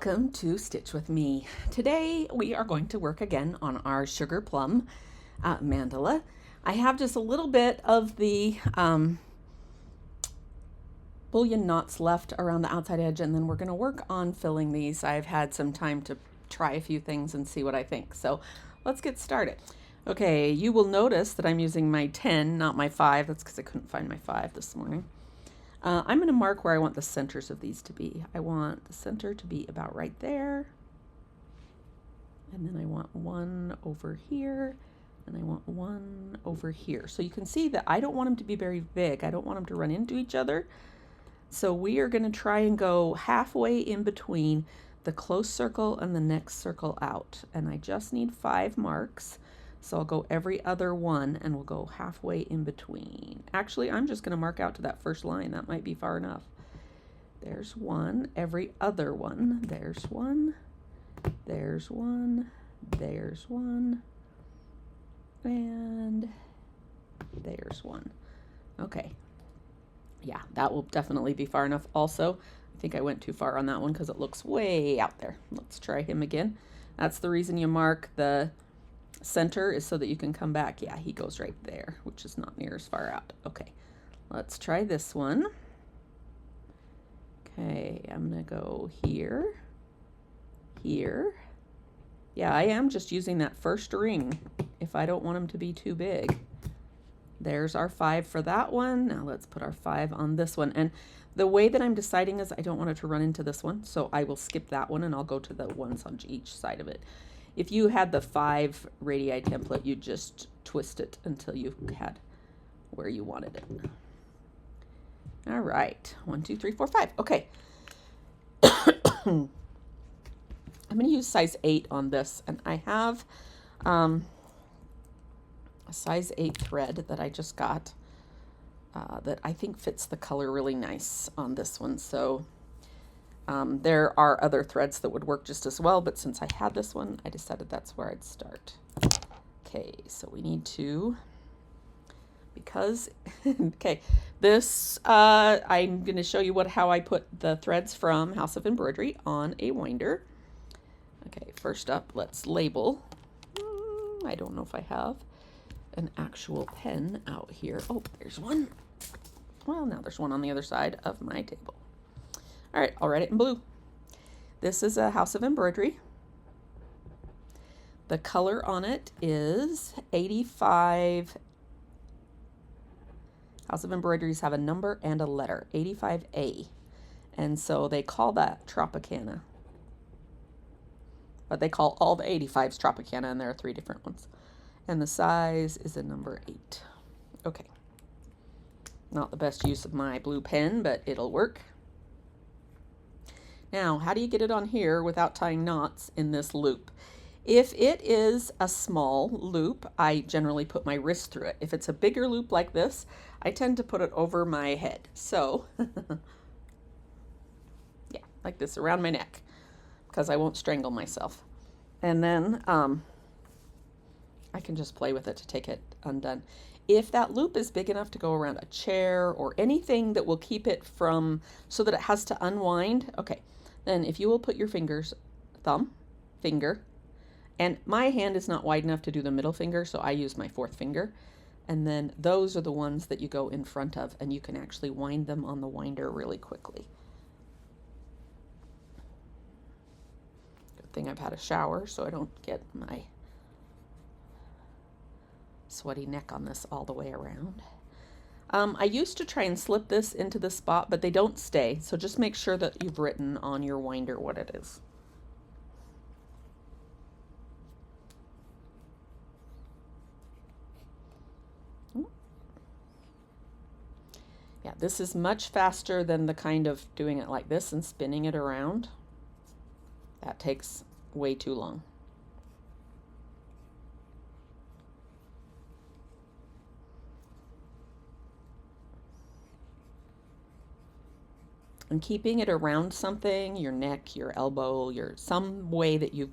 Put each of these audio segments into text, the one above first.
Welcome to Stitch with Me. Today we are going to work again on our sugar plum mandala. I have just a little bit of the bullion knots left around the outside edge, and then we're going to work on filling these. I've had some time to try a few things and see what I think. So let's get started. Okay, you will notice that I'm using my 10, not my 5. That's because I couldn't find my 5 this morning. I'm going to mark where I want the centers of these to be. I want the center to be about right there. And then I want one over here. And I want one over here. So you can see that I don't want them to be very big. I don't want them to run into each other. So we are going to try and go halfway in between the close circle and the next circle out. And I just need 5 marks. So I'll go every other one and we'll go halfway in between. Actually, I'm just going to mark out to that first line. That might be far enough. There's one, every other one. There's one, there's one, there's one, and there's one. Okay. Yeah, that will definitely be far enough. Also, I think I went too far on that one because it looks way out there. Let's try him again. That's the reason you mark the center, is so that you can come back. Yeah, he goes right there, which is not near as far out. Okay, let's try this one. Okay, I'm gonna go here, here. Yeah, I am just using that first ring if I don't want them to be too big. There's our 5 for that one. Now let's put our 5 on this one. And the way that I'm deciding is I don't want it to run into this one, so I will skip that one and I'll go to the ones on each side of it. If you had the 5 radii template, you just twist it until you had where you wanted it. All right, 1, 2, 3, 4, 5. Okay. I'm going to use size 8 on this, and I have a size 8 thread that I just got that I think fits the color really nice on this one. So there are other threads that would work just as well, but since I had this one, I decided that's where I'd start. Okay, so we need to, because, okay, this, I'm going to show you how I put the threads from House of Embroidery on a winder. Okay, first up, let's label. I don't know if I have an actual pen out here. Oh, there's one. Well, now there's one on the other side of my table. All right, I'll write it in blue. This is a House of Embroidery. The color on it is 85. House of Embroideries have a number and a letter, 85A. And so they call that Tropicana. But they call all the 85s Tropicana, and there are 3 different ones. And the size is a number 8. Okay. Not the best use of my blue pen, but it'll work. Now, how do you get it on here without tying knots in this loop? If it is a small loop, I generally put my wrist through it. If it's a bigger loop like this, I tend to put it over my head. So, yeah, like this around my neck, because I won't strangle myself. And then I can just play with it to take it undone. If that loop is big enough to go around a chair or anything that will keep it from, so that it has to unwind, okay, then if you will put your fingers, thumb, finger, and my hand is not wide enough to do the middle finger, so I use my 4th finger, and then those are the ones that you go in front of, and you can actually wind them on the winder really quickly. Good thing I've had a shower so I don't get my sweaty neck on this all the way around. I used to try and slip this into the spot, but they don't stay. So just make sure that you've written on your winder what it is. Yeah, this is much faster than the kind of doing it like this and spinning it around. That takes way too long. And keeping it around something, your neck, your elbow, some way that you've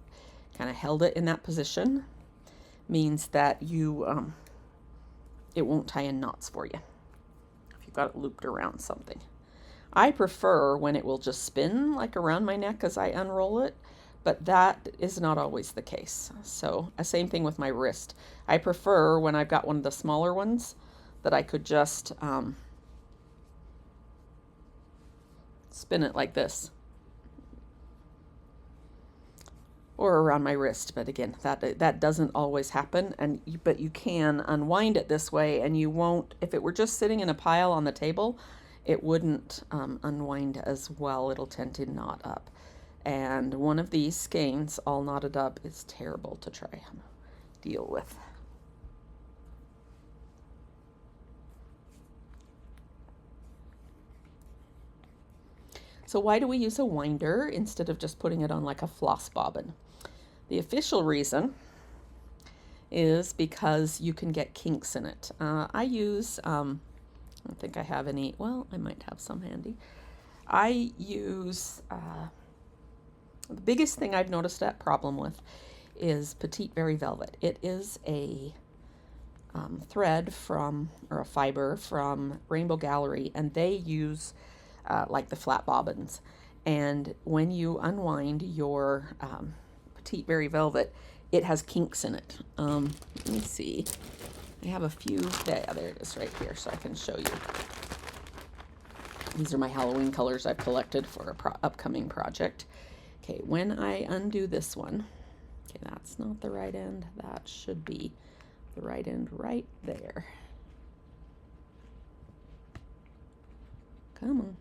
kind of held it in that position, means that you it won't tie in knots for you if you've got it looped around something. I prefer when it will just spin like around my neck as I unroll it, but that is not always the case. So same thing with my wrist. I prefer when I've got one of the smaller ones that I could just spin it like this or around my wrist. But again, that doesn't always happen, but you can unwind it this way, and you won't, if it were just sitting in a pile on the table, it wouldn't unwind as well. It'll tend to knot up. And one of these skeins all knotted up is terrible to try and deal with. So why do we use a winder instead of just putting it on like a floss bobbin? The official reason is because you can get kinks in it. I use, I don't think I have any, well, I might have some handy. I use, the biggest thing I've noticed that problem with is Petite Very Velvet. It is a thread from, or a fiber from Rainbow Gallery, and they use like the flat bobbins. And when you unwind your Petite Very Velvet, it has kinks in it. Let me see. I have a few. There it is right here, so I can show you. These are my Halloween colors I've collected for a upcoming project. Okay, when I undo this one, okay, that's not the right end. That should be the right end right there. Come on.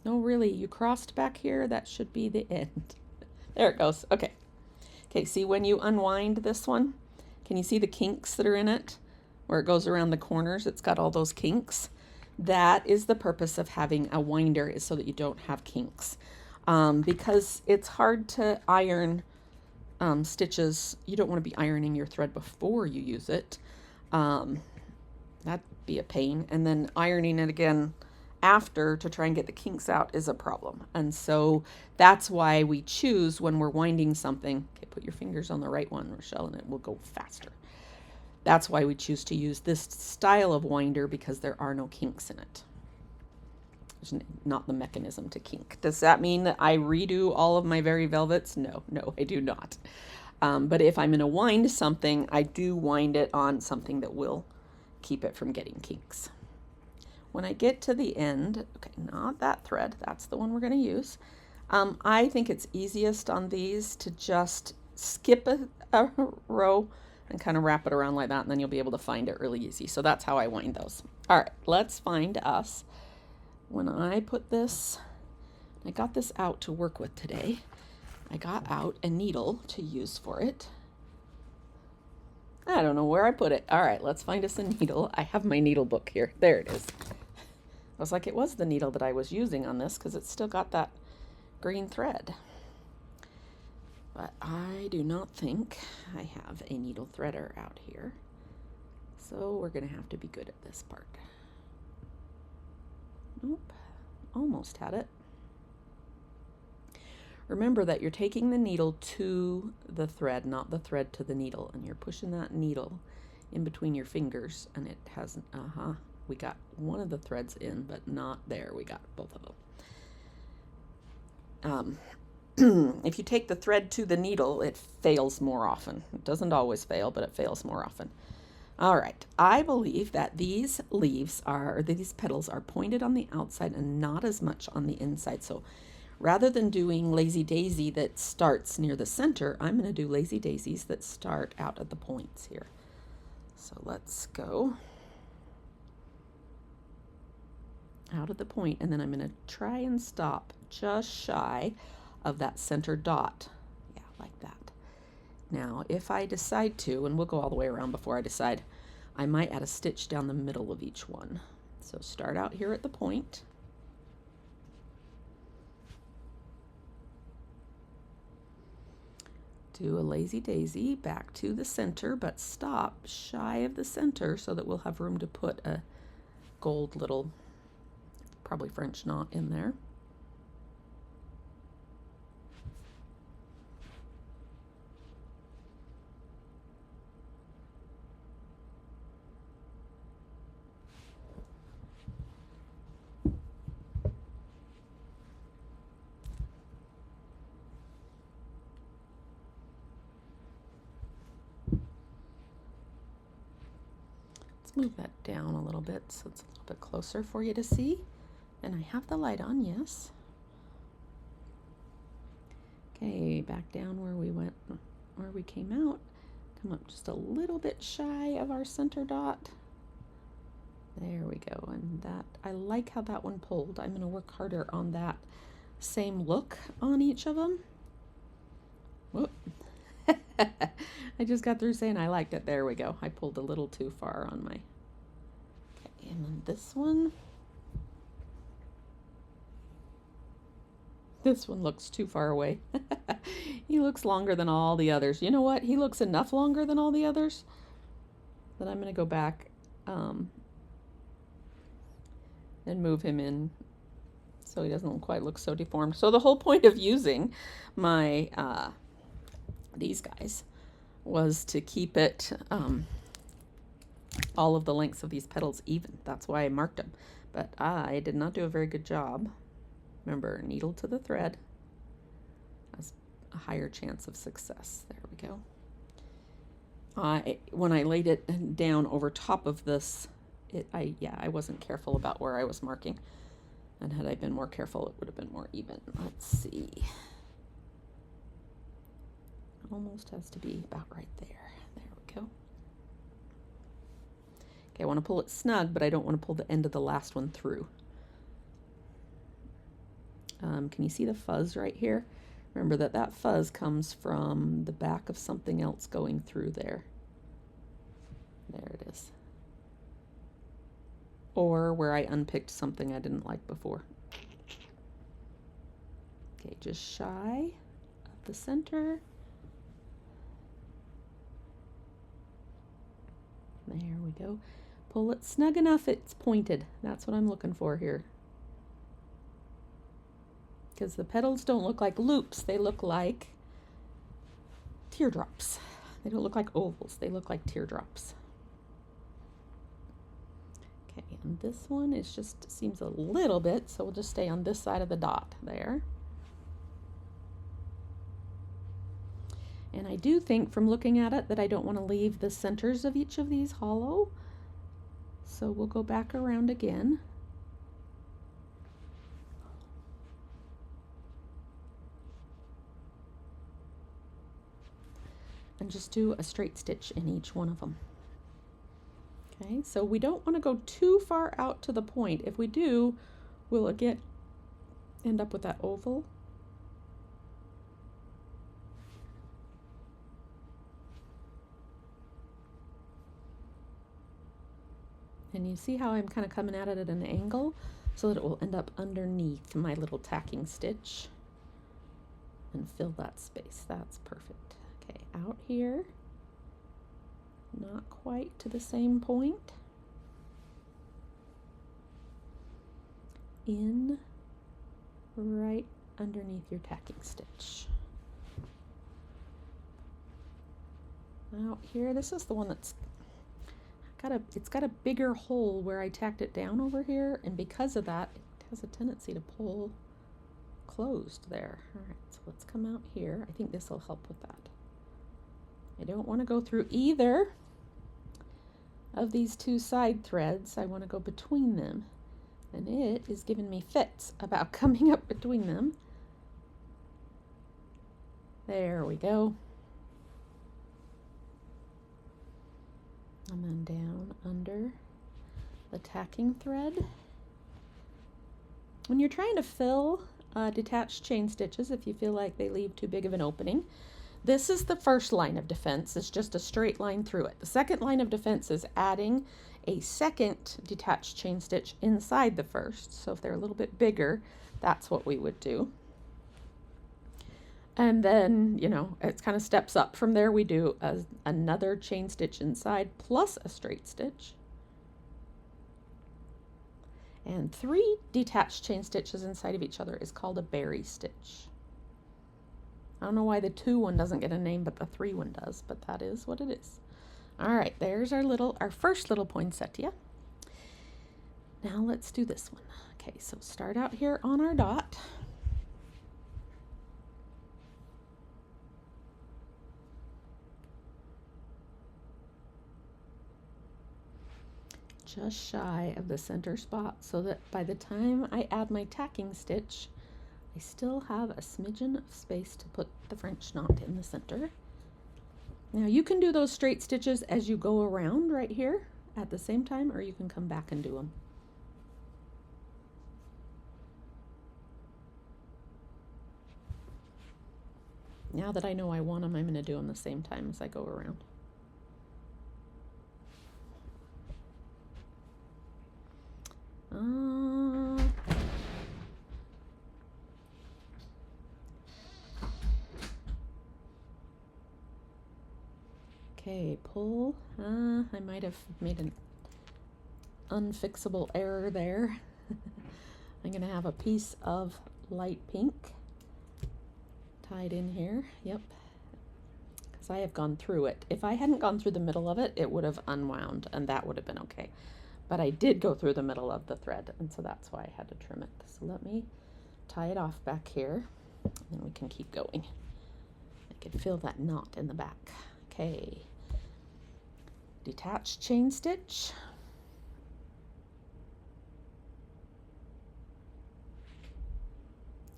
No, really, you crossed back here. That should be the end. There it goes. Okay. Okay, see when you unwind this one, can you see the kinks that are in it? Where it goes around the corners, it's got all those kinks. That is the purpose of having a winder, is so that you don't have kinks. Because it's hard to iron stitches. You don't want to be ironing your thread before you use it. That'd be a pain. And then ironing it again after to try and get the kinks out is a problem. And so that's why we choose, when we're winding something, okay, put your fingers on the right one, Rochelle, and it will go faster. That's why we choose to use this style of winder, because there are no kinks in it. There's not the mechanism to kink. Does that mean that I redo all of my Very Velvets? No, I do not. But if I'm going to wind something, I do wind it on something that will keep it from getting kinks. When I get to the end, okay, not that thread, that's the one we're going to use. I think it's easiest on these to just skip a row and kind of wrap it around like that, and then you'll be able to find it really easy. So that's how I wind those. All right, let's find us. When I put this, I got this out to work with today. I got out a needle to use for it. I don't know where I put it. All right, let's find us a needle. I have my needle book here. There it is. I was like, it was the needle that I was using on this, because it's still got that green thread. But I do not think I have a needle threader out here. So we're going to have to be good at this part. Nope, almost had it. Remember that you're taking the needle to the thread, not the thread to the needle, and you're pushing that needle in between your fingers, and it hasn't, we got one of the threads in, but not there. We got both of them. If you take the thread to the needle, it fails more often. It doesn't always fail, but it fails more often. All right, I believe that these these petals are pointed on the outside and not as much on the inside. So rather than doing lazy daisy that starts near the center, I'm going to do lazy daisies that start out at the points here. So let's go out at the point, and then I'm going to try and stop just shy of that center dot. Yeah, like that. Now, if I decide to, and we'll go all the way around before I decide, I might add a stitch down the middle of each one. So start out here at the point. Do a lazy daisy back to the center, but stop shy of the center so that we'll have room to put a gold little, probably French knot in there. Let's move that down a little bit so it's a little bit closer for you to see. And I have the light on, yes. Okay, back down where we went, where we came out. Come up just a little bit shy of our center dot. There we go. And that, I like how that one pulled. I'm going to work harder on that same look on each of them. Whoop. I just got through saying I liked it. There we go. I pulled a little too far on my... Okay, and then this one. This one looks too far away. He looks longer than all the others. You know what? He looks enough longer than all the others that I'm going to go back and move him in so he doesn't quite look so deformed. So the whole point of using my these guys was to keep it all of the lengths of these petals even. That's why I marked them. But I did not do a very good job. Remember, needle to the thread has a higher chance of success. There we go. When I laid it down over top of this, I wasn't careful about where I was marking. And had I been more careful, it would have been more even. Let's see. Almost has to be about right there. There we go. Okay, I want to pull it snug, but I don't want to pull the end of the last one through. Can you see the fuzz right here? Remember that fuzz comes from the back of something else going through there. There it is. Or where I unpicked something I didn't like before. Okay, just shy of the center. There we go. Pull it snug enough it's pointed. That's what I'm looking for here. Because the petals don't look like loops, they look like teardrops. They don't look like ovals, they look like teardrops. Okay, and this one is just seems a little bit, so we'll just stay on this side of the dot there. And I do think from looking at it that I don't want to leave the centers of each of these hollow. So we'll go back around again. And just do a straight stitch in each one of them. Okay, so we don't want to go too far out to the point. If we do, we'll again end up with that oval. And you see how I'm kind of coming at it at an angle so that it will end up underneath my little tacking stitch and fill that space. That's perfect. Okay, out here, not quite to the same point. In right underneath your tacking stitch. Out here, this is the one that's it's got a bigger hole where I tacked it down over here, and because of that, it has a tendency to pull closed there. All right, so let's come out here. I think this will help with that. I don't want to go through either of these two side threads. I want to go between them, and it is giving me fits about coming up between them. There we go. And then down under the tacking thread. When you're trying to fill detached chain stitches, if you feel like they leave too big of an opening, this is the first line of defense. It's just a straight line through it. The second line of defense is adding a second detached chain stitch inside the first. So if they're a little bit bigger, that's what we would do. And then, you know, it kind of steps up from there. We do another chain stitch inside plus a straight stitch. And 3 detached chain stitches inside of each other is called a berry stitch. I don't know why the 2 one doesn't get a name, but the 3 one does, but that is what it is. All right, there's our first little poinsettia. Now let's do this one. Okay, so start out here on our dot. just shy of the center spot so that by the time I add my tacking stitch, I still have a smidgen of space to put the French knot in the center. Now you can do those straight stitches as you go around right here at the same time, or you can come back and do them. Now that I know I want them, I'm going to do them the same time as I go around. Okay, pull. I might have made an unfixable error there. I'm going to have a piece of light pink tied in here. Yep, because I have gone through it. If I hadn't gone through the middle of it, it would have unwound, and that would have been okay. But I did go through the middle of the thread, and so that's why I had to trim it. So let me tie it off back here, and then we can keep going. I can feel that knot in the back. Okay, detach chain stitch.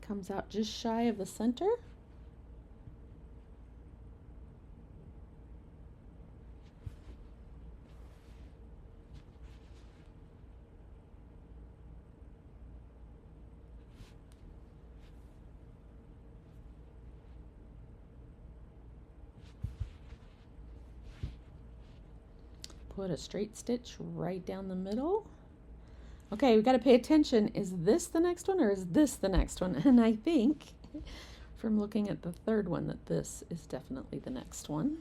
Comes out just shy of the center. Put a straight stitch right down the middle. Okay, we got to pay attention. Is this the next one or is this the next one? And I think from looking at the third one that this is definitely the next one.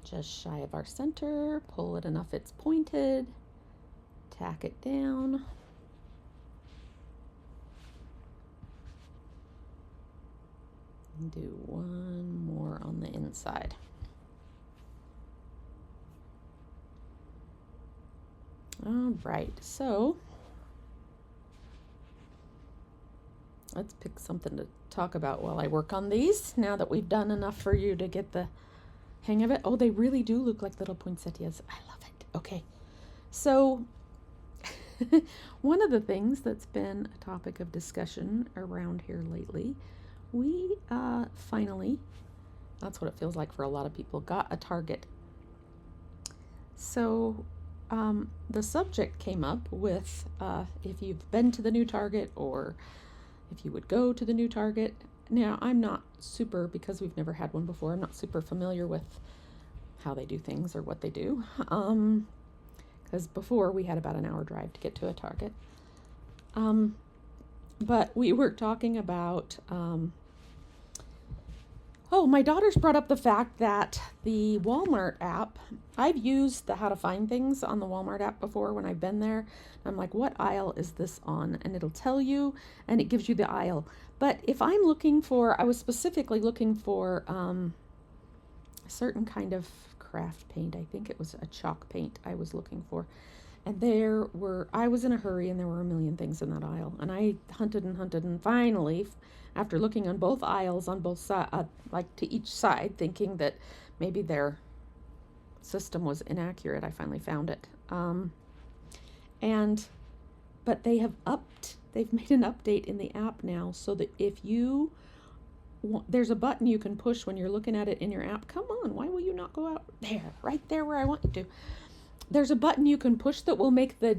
Just shy of our center, pull it enough it's pointed, tack it down. And do one more on the inside. All right, so let's pick something to talk about while I work on these, now that we've done enough for you to get the hang of it. Oh, they really do look like little poinsettias. I love it. Okay, so one of the things that's been a topic of discussion around here lately, we finally, that's what it feels like for a lot of people, got a Target. So the subject came up with if you've been to the new Target or if you would go to the new Target. Now, I'm not super, because we've never had one before, I'm not super familiar with how they do things or what they do. Because before we had about an hour drive to get to a Target. But we were talking about, my daughter's brought up the fact that the Walmart app, I've used the how to find things on the Walmart app before when I've been there. I'm like, what aisle is this on? And it'll tell you, and it gives you the aisle. But if I'm looking for, I was specifically looking for a certain kind of craft paint. I think it was a chalk paint I was looking for. And I was in a hurry and there were a million things in that aisle. And I hunted and finally, after looking on both aisles on both sides, like to each side, thinking that maybe their system was inaccurate, I finally found it. But they've made an update in the app now so that if you there's a button you can push when you're looking at it in your app. Come on, why will you not go out there, right there where I want you to? There's a button you can push that will make the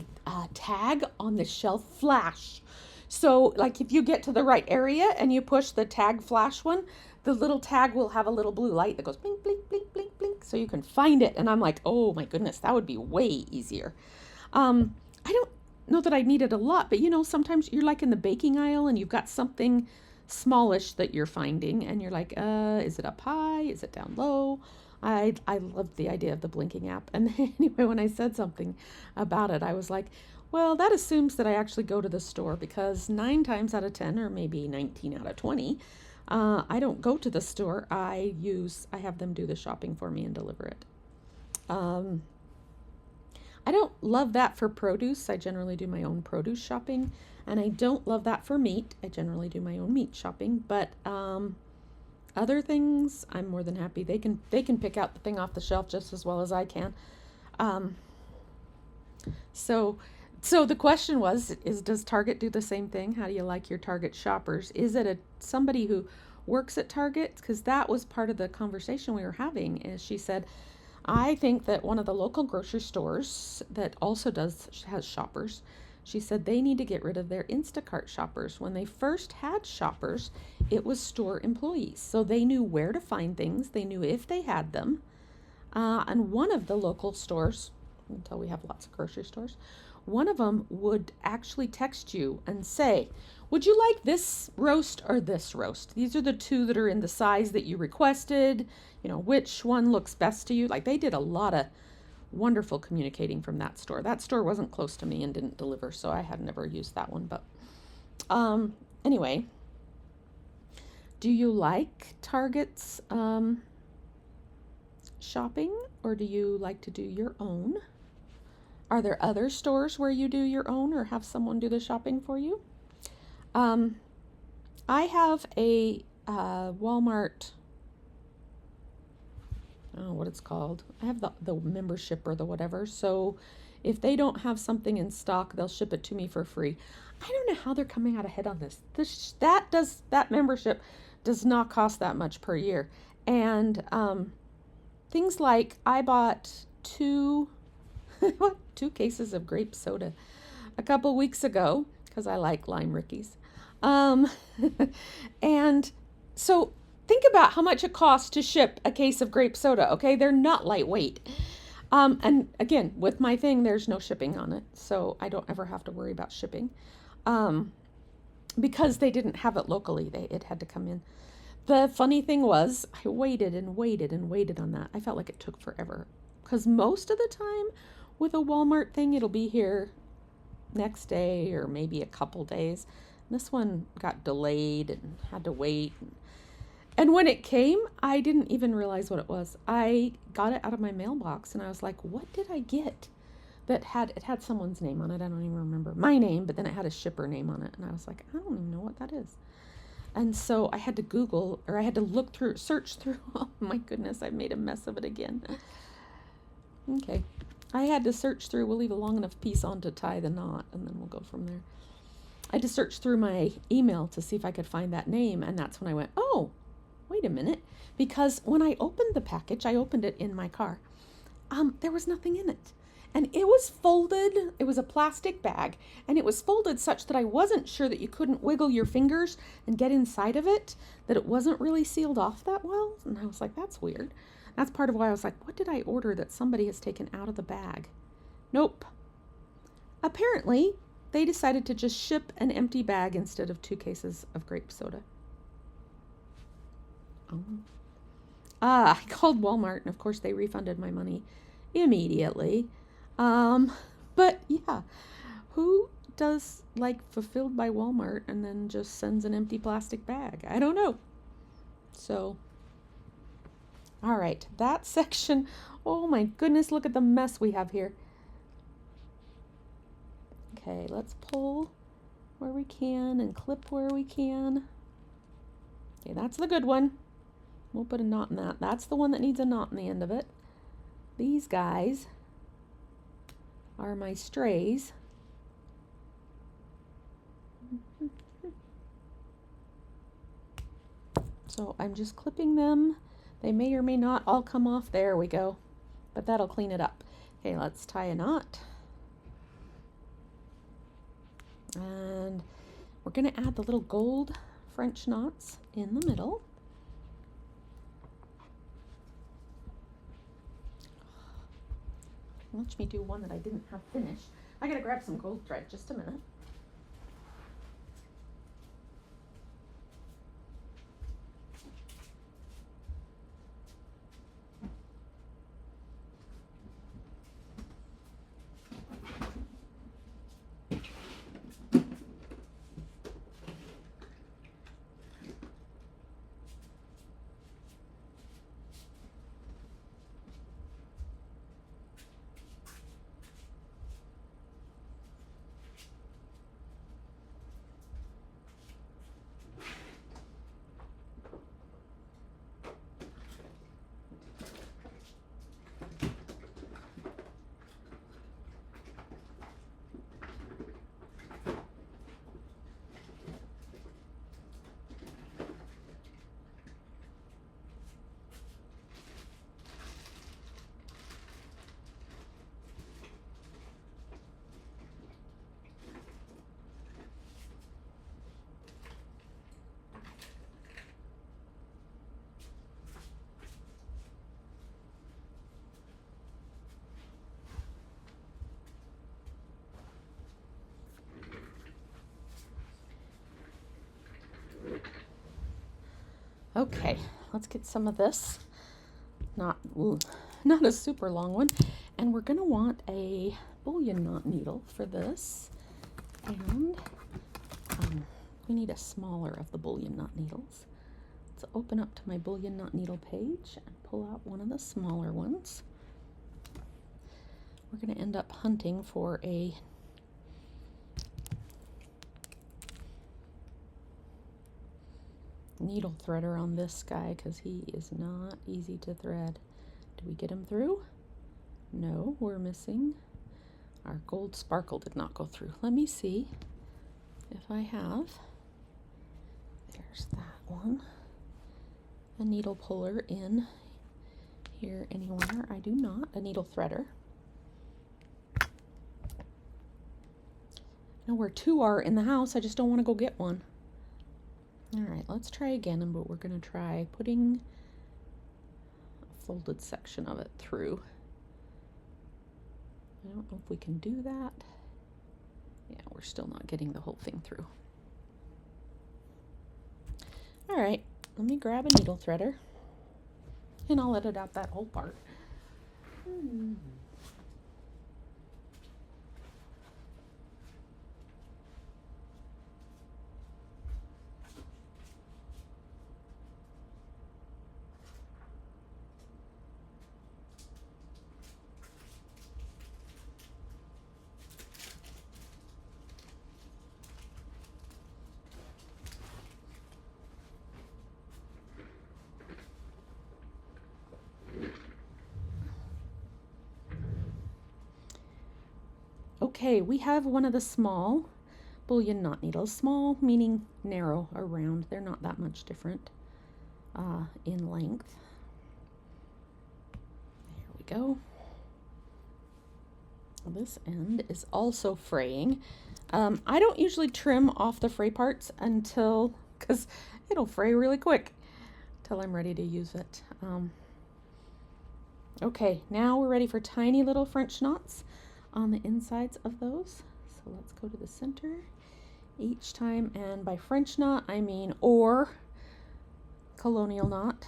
tag on the shelf flash. So like if you get to the right area and you push the tag flash one, the little tag will have a little blue light that goes blink, blink, blink, blink, blink, so you can find it. And I'm like, oh my goodness, that would be way easier. I don't know that I need it a lot, but sometimes you're like in the baking aisle and you've got something smallish that you're finding and you're like, is it up high? Is it down low? I loved the idea of the blinking app. And anyway, when I said something about it, I was like, well, that assumes that I actually go to the store, because 9 times out of 10, or maybe 19 out of 20, I don't go to the store. I have them do the shopping for me and deliver it. I don't love that for produce. I generally do my own produce shopping. And I don't love that for meat. I generally do my own meat shopping, but other things, I'm more than happy. They can pick out the thing off the shelf just as well as I can. So the question was, does Target do the same thing? How do you like your Target shoppers? Is it somebody who works at Target? Because that was part of the conversation we were having. Is she said, I think that one of the local grocery stores that also has shoppers, she said they need to get rid of their Instacart shoppers. When they first had shoppers, it was store employees. So they knew where to find things. They knew if they had them. And one of the local stores, until we have lots of grocery stores, one of them would actually text you and say, would you like this roast or this roast? These are the two that are in the size that you requested. You know, which one looks best to you? Like, they did a lot of wonderful communicating from that store. That store wasn't close to me and didn't deliver, so I had never used that one. But anyway, do you like Target's shopping, or do you like to do your own? Are there other stores where you do your own or have someone do the shopping for you? I have a Walmart, I don't know what it's called. I have the membership or the whatever. So if they don't have something in stock, they'll ship it to me for free. I don't know how they're coming out ahead on this. That membership does not cost that much per year. And things like I bought two cases of grape soda a couple weeks ago because I like lime rickies. And so think about how much it costs to ship a case of grape soda, okay? They're not lightweight. And again, with my thing, there's no shipping on it, so I don't ever have to worry about shipping. Because they didn't have it locally, it had to come in. The funny thing was, I waited and waited and waited on that. I felt like it took forever. Because most of the time with a Walmart thing, it'll be here next day or maybe a couple days. This one got delayed and had to wait. And when it came, I didn't even realize what it was. I got it out of my mailbox and I was like, what did I get? It had someone's name on it. I don't even remember my name, but then it had a shipper name on it. And I was like, I don't even know what that is. And so I had to search through. Oh my goodness, I've made a mess of it again. Okay. I had to search through. We'll leave a long enough piece on to tie the knot, and then we'll go from there. I had to search through my email to see if I could find that name, and that's when I went, oh, wait a minute. Because when I opened the package, I opened it in my car, there was nothing in it. And it was folded. It was a plastic bag, and it was folded such that I wasn't sure that you couldn't wiggle your fingers and get inside of it, that it wasn't really sealed off that well. And I was like, that's weird. That's part of why I was like, what did I order that somebody has taken out of the bag? Nope. Apparently, they decided to just ship an empty bag instead of 2 cases of grape soda. I called Walmart, and of course they refunded my money immediately. But yeah, who does like Fulfilled by Walmart and then just sends an empty plastic bag? I don't know. So, all right, that section, oh my goodness, look at the mess we have here. Okay, let's pull where we can and clip where we can. Okay, that's the good one. We'll put a knot in that. That's the one that needs a knot in the end of it. These guys are my strays. So I'm just clipping them. They may or may not all come off. There we go. But that'll clean it up. Okay, let's tie a knot. And we're going to add the little gold French knots in the middle. Watch me do one that I didn't have finished. I gotta grab some gold thread, just a minute. Okay, let's get some of this. Not a super long one. And we're going to want a bullion knot needle for this. And we need a smaller of the bullion knot needles. Let's open up to my bullion knot needle page and pull out one of the smaller ones. We're going to end up hunting for a needle threader on this guy because he is not easy to thread. Did we get him through? No, we're missing. Our gold sparkle did not go through. Let me see if I have. There's that one. A needle puller in here anywhere. I do not. A needle threader. I know where two are in the house. I just don't want to go get one. All right, let's try again, but we're going to try putting a folded section of it through. I don't know if we can do that. Yeah, we're still not getting the whole thing through. All right, let me grab a needle threader and I'll edit out that whole part. Okay, we have one of the small bullion knot needles. Small meaning narrow or round. They're not that much different in length. There we go. This end is also fraying. I don't usually trim off the fray parts because it'll fray really quick till I'm ready to use it. Okay, now we're ready for tiny little French knots on the insides of those. So let's go to the center each time, and by French knot I mean or colonial knot.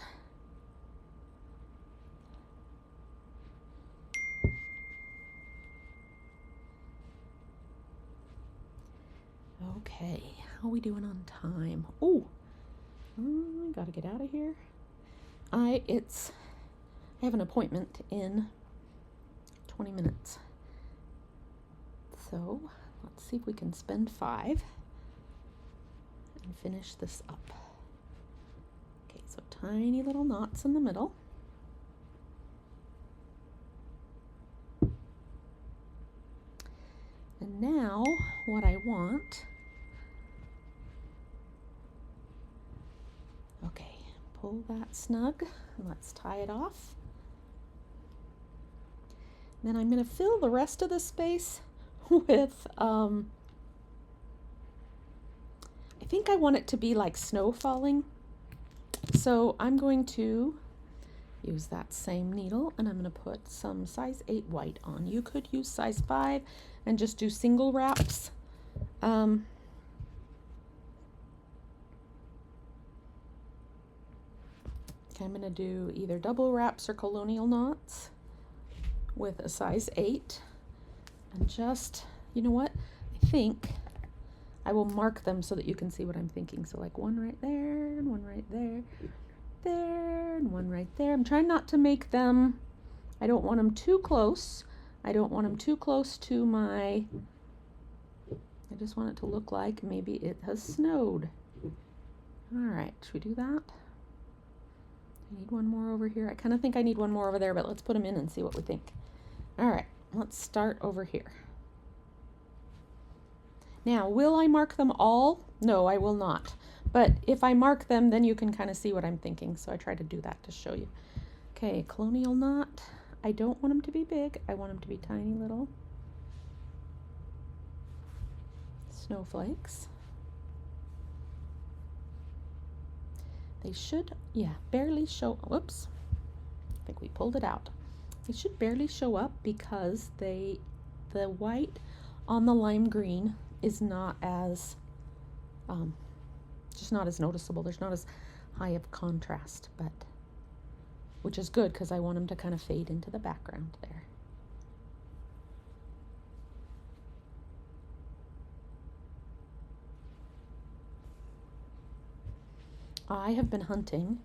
Okay, how are we doing on time? Oh, I gotta get out of here. I have an appointment in 20 minutes. So let's see if we can spend 5 and finish this up. Okay, so tiny little knots in the middle. And now what I want, okay, pull that snug and let's tie it off. Then I'm going to fill the rest of the space with, I think I want it to be like snow falling. So I'm going to use that same needle and I'm going to put some size 8 white on. You could use size 5 and just do single wraps. I'm going to do either double wraps or colonial knots with a size 8. And just, you know what, I think I will mark them so that you can see what I'm thinking. So like one right there and one right there, and one right there. I'm trying not to make them, I don't want them too close. I don't want them too close to I just want it to look like maybe it has snowed. All right, should we do that? I need one more over here. I kind of think I need one more over there, but let's put them in and see what we think. All right. Let's start over here. Now, will I mark them all? No, I will not. But if I mark them, then you can kind of see what I'm thinking. So I try to do that to show you. Okay, colonial knot. I don't want them to be big. I want them to be tiny little snowflakes. They should, yeah, barely show, whoops. I think we pulled it out. They should barely show up because the white on the lime green is not as, just not as noticeable. There's not as high of contrast, but which is good because I want them to kind of fade into the background there. I have been hunting.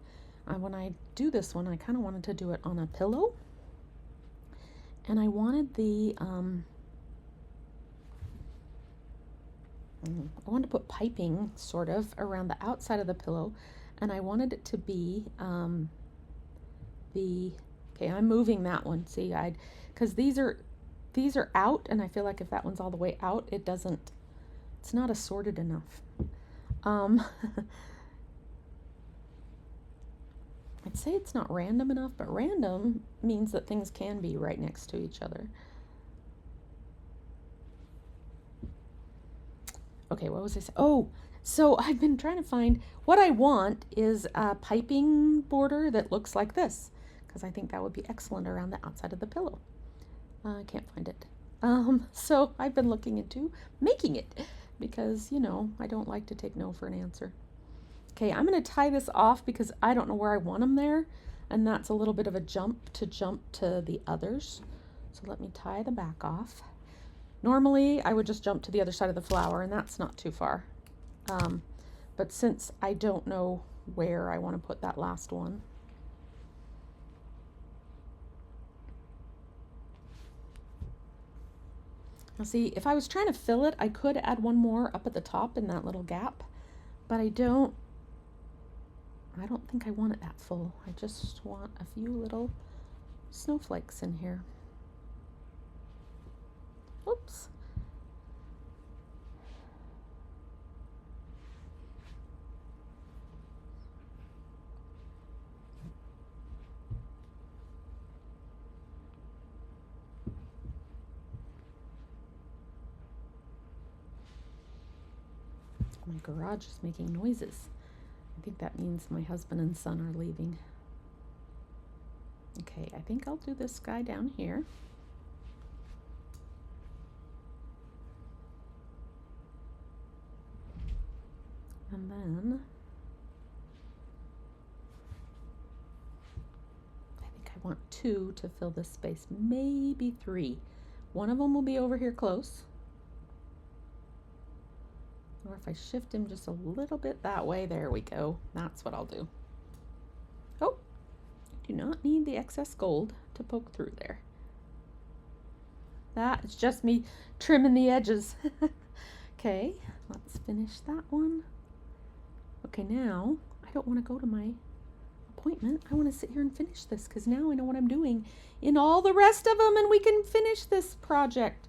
When I do this one, I kind of wanted to do it on a pillow, and I wanted the I wanted to put piping sort of around the outside of the pillow, and I wanted it to be okay, I'm moving that one. See, because these are out, and I feel like if that one's all the way out, it's not assorted enough. I'd say it's not random enough, but random means that things can be right next to each other. Okay, what was I saying? Oh, so I've been trying to find, what I want is a piping border that looks like this, because I think that would be excellent around the outside of the pillow. I can't find it. So I've been looking into making it, because, you know, I don't like to take no for an answer. Okay, I'm going to tie this off because I don't know where I want them there, and that's a little bit of a jump to the others. So let me tie the back off. Normally, I would just jump to the other side of the flower, and that's not too far. But since I don't know where I want to put that last one, now see, if I was trying to fill it, I could add one more up at the top in that little gap, but I don't think I want it that full. I just want a few little snowflakes in here. Oops. My garage is making noises. I think that means my husband and son are leaving. Okay, I think I'll do this guy down here. And then I think I want 2 to fill this space, maybe 3. One of them will be over here close. Or if I shift him just a little bit that way, there we go. That's what I'll do. Oh, do not need the excess gold to poke through there. That is just me trimming the edges. Okay, let's finish that one. Okay, now I don't want to go to my appointment. I want to sit here and finish this because now I know what I'm doing in all the rest of them, and we can finish this project.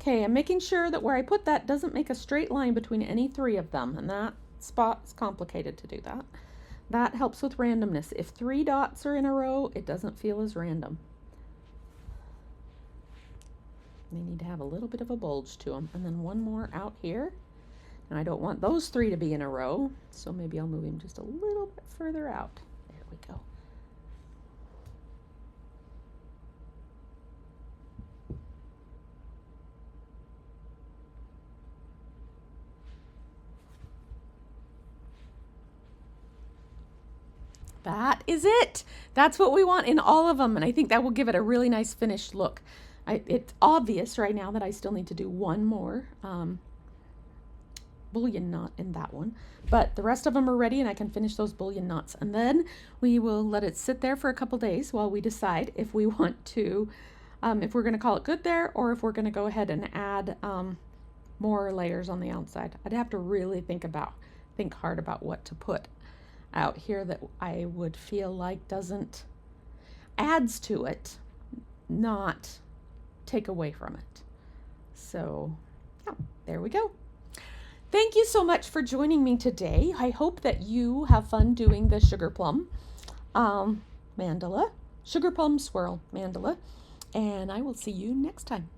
Okay, I'm making sure that where I put that doesn't make a straight line between any 3 of them, and that spot is complicated to do that. That helps with randomness. If 3 dots are in a row, it doesn't feel as random. They need to have a little bit of a bulge to them. And then one more out here. And I don't want those 3 to be in a row, so maybe I'll move him just a little bit further out. There we go. That is it. That's what we want in all of them, and I think that will give it a really nice finished look. It's obvious right now that I still need to do one more bullion knot in that one, but the rest of them are ready, and I can finish those bullion knots, and then we will let it sit there for a couple days while we decide if we want to, if we're going to call it good there, or if we're going to go ahead and add more layers on the outside. I'd have to really think hard about what to put out here that I would feel like adds to it, not take away from it. So yeah, there we go. Thank you so much for joining me today. I hope that you have fun doing the Sugarplum mandala, Sugarplum Swirl mandala, and I will see you next time.